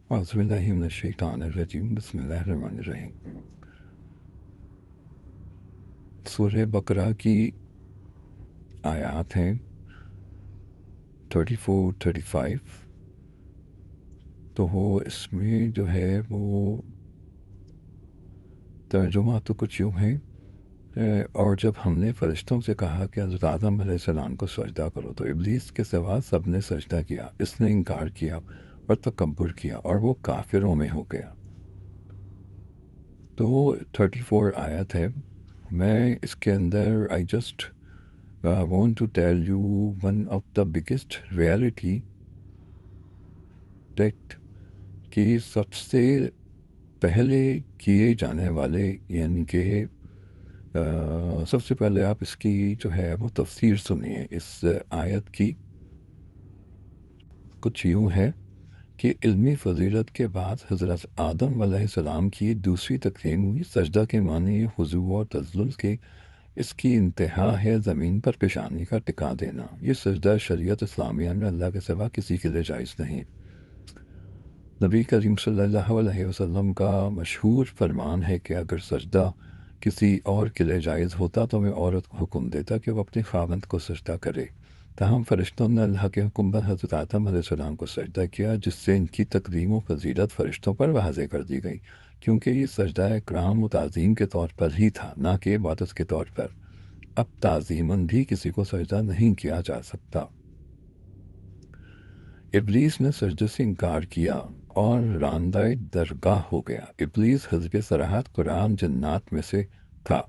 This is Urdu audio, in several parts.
اعوذ باللہ من الشیطان الرجیم بسم اللہ الرحمن الرحیم۔ سورہ بقرہ کی آیات ہیں 34 35۔ تو وہ اس میں جو ہے وہ ترجمہ تو کچھ یوں ہے، اور جب ہم نے فرشتوں سے کہا کہ حضرت آدم علیہ السلام کو سجدہ کرو تو ابلیس کے سوا سب نے سجدہ کیا، اس نے انکار کیا اور تکبر کیا اور وہ کافروں میں ہو گیا۔ تو وہ 34 آیت ہے۔ میں اس کے اندر I just want to tell you one of the biggest reality that کہ سب سے پہلے کیے جانے والے، یعنی کہ سب سے پہلے آپ اس کی جو ہے وہ تفسیر سنیے اس آیت کی۔ کچھ یوں ہے کہ علمی فضیلت کے بعد حضرت آدم علیہ السلام کی دوسری تقسیم ہوئی۔ سجدہ کے معنی خضوع اور تذلل کے، اس کی انتہا ہے زمین پر پیشانی کا ٹکا دینا۔ یہ سجدہ شریعت اسلامیہ میں اللہ کے سوا کسی کے لیے جائز نہیں۔ نبی کریم صلی اللہ علیہ وسلم کا مشہور فرمان ہے کہ اگر سجدہ کسی اور کے لیے جائز ہوتا تو میں عورت کو حکم دیتا کہ وہ اپنے خاوند کو سجدہ کرے۔ تاہم فرشتوں نے اللہ کے حکم پر حضرت آدم علیہ السلام کو سجدہ کیا، جس سے ان کی تقدیم و فضیلت فرشتوں پر واضح کر دی گئی، کیونکہ یہ سجدہ اکرام و تعظیم کے طور پر ہی تھا، نہ کہ عبادت کے طور پر۔ اب تعظیماً بھی کسی کو سجدہ نہیں کیا جا سکتا۔ ابلیس نے سجدے سے انکار کیا اور راندہ درگاہ ہو گیا۔ ابلیس حزب صراحت قرآن جنات میں سے تھا،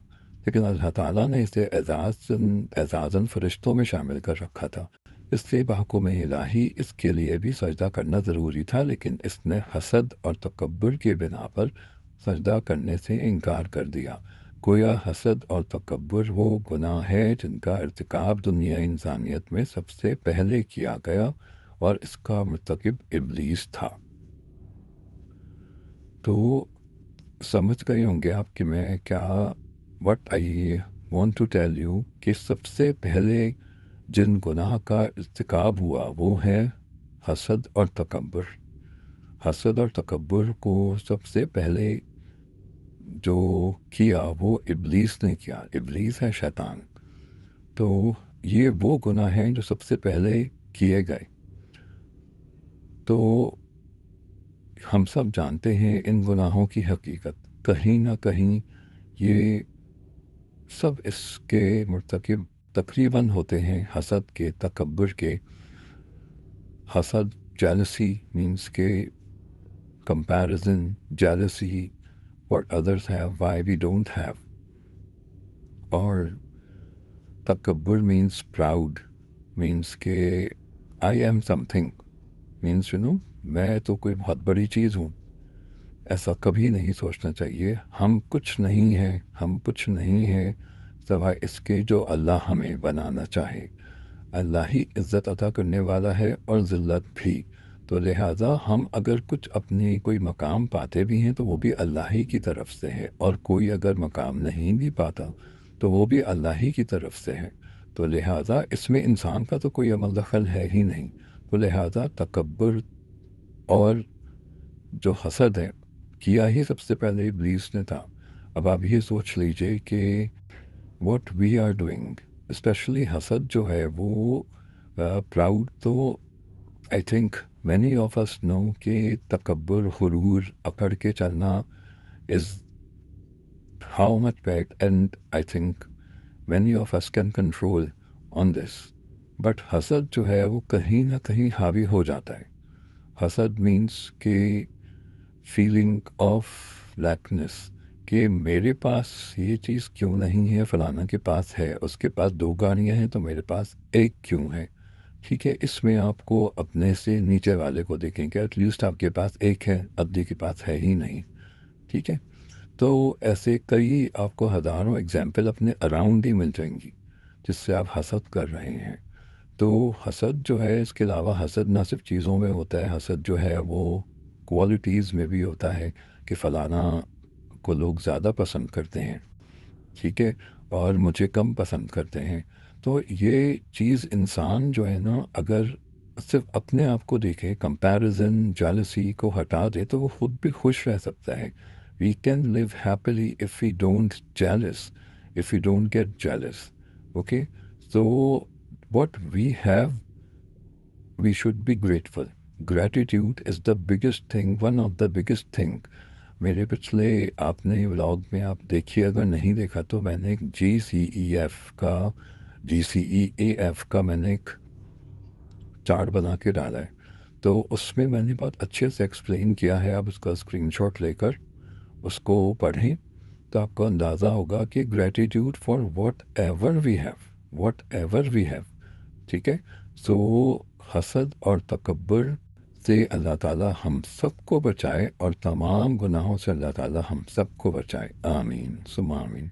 لیکن اللہ تعالیٰ نے اسے اعزازاً فرشتوں میں شامل کر رکھا تھا، اس لیے بحکم الہی اس کے لیے بھی سجدہ کرنا ضروری تھا، لیکن اس نے حسد اور تکبر کے بنا پر سجدہ کرنے سے انکار کر دیا۔ گویا حسد اور تکبر وہ گناہ ہے جن کا ارتکاب دنیا انسانیت میں سب سے پہلے کیا گیا اور اس کا مرتکب ابلیس تھا۔ تو سمجھ گئے ہوں گے آپ کہ میں کیا what I want to tell you کہ سب سے پہلے جن گناہ کا ارتکاب ہوا وہ ہے حسد اور تکبر۔ حسد اور تکبر کو سب سے پہلے جو کیا وہ ابلیس نے کیا۔ ابلیس ہے شیطان۔ تو یہ وہ گناہ ہیں جو سب سے پہلے کیے گئے۔ تو ہم سب جانتے ہیں ان گناہوں کی حقیقت، کہیں نہ کہیں یہ سب اس کے مرتکب تقریباً ہوتے ہیں حسد کے، تکبر کے۔ حسد jealousy means کہ comparison, jealousy what others have why we don't have، اور تکبر means proud، means کہ I am something، means میں تو کوئی بہت بڑی چیز ہوں۔ ایسا کبھی نہیں سوچنا چاہیے۔ ہم کچھ نہیں ہیں، ہم کچھ نہیں ہیں سوائے اس کے جو اللہ ہمیں بنانا چاہے۔ اللہ ہی عزت عطا کرنے والا ہے اور ذلت بھی، تو لہٰذا ہم اگر کچھ اپنی کوئی مقام پاتے بھی ہیں تو وہ بھی اللہ ہی کی طرف سے ہے، اور کوئی اگر مقام نہیں بھی پاتا تو وہ بھی اللہ ہی کی طرف سے ہے۔ تو لہٰذا اس میں انسان کا تو کوئی عمل دخل ہے ہی نہیں۔ تو لہٰذا تکبر اور جو حسد ہے کیا ہی سب سے پہلے ابلیس نے تھا۔ اب آپ یہ سوچ لیجئے کہ what we are doing, especially حسد جو ہے وہ پراؤڈ، تو I think many of us know کہ تکبر، غرور، اکڑ کے چلنا is how much bad, and I think many of us can control on this. But حسد جو ہے وہ کہیں نہ کہیں حاوی ہو جاتا ہے۔ حسد مینس کہ فیلنگ آف لیکنس، کہ میرے پاس یہ چیز کیوں نہیں ہے، فلانا کے پاس ہے، اس کے پاس 2 گاڑیاں ہیں تو میرے پاس 1 کیوں ہے۔ ٹھیک ہے، اس میں آپ کو اپنے سے نیچے والے کو دیکھیں کہ ایٹ لیسٹ آپ کے پاس 1 ہے، ادھی کے پاس ہے ہی نہیں۔ ٹھیک ہے، تو ایسے کئی آپ کو ہزاروں ایگزامپل اپنے اراؤنڈ ہی مل جائیں گی جس سے آپ حسد کر رہے ہیں۔ تو حسد جو ہے، اس کے علاوہ حسد نہ صرف چیزوں میں ہوتا ہے، حسد جو ہے وہ کوالٹیز میں بھی ہوتا ہے کہ فلانا کو لوگ زیادہ پسند کرتے ہیں، ٹھیک ہے، اور مجھے کم پسند کرتے ہیں۔ تو یہ چیز انسان جو ہے نا، اگر صرف اپنے آپ کو دیکھے، کمپیریزن جالسی کو ہٹا دے تو وہ خود بھی خوش رہ سکتا ہے. We can live happily if we don't jealous, if you don't get jealous. Okay, so what we have we should be grateful. Gratitude is the biggest thing, one of the biggest thing. میرے پچھلے آپ نے ولاگ میں آپ دیکھیے، اگر نہیں دیکھا تو میں نے ایک جی سی ای اے ایف کا میں نے ایک چارٹ بنا کے ڈالا ہے. تو اس میں میں نے بہت اچھے سے ایکسپلین کیا ہے. آپ اس کا اسکرین شاٹ لے کر اس کو پڑھیں تو آپ کو اندازہ ہوگا کہ gratitude for whatever we have. ٹھیک ہے. سو حسد اور تکبر سے اللہ تعالیٰ ہم سب کو بچائے، اور تمام گناہوں سے اللہ تعالیٰ ہم سب کو بچائے. آمین ثم آمین.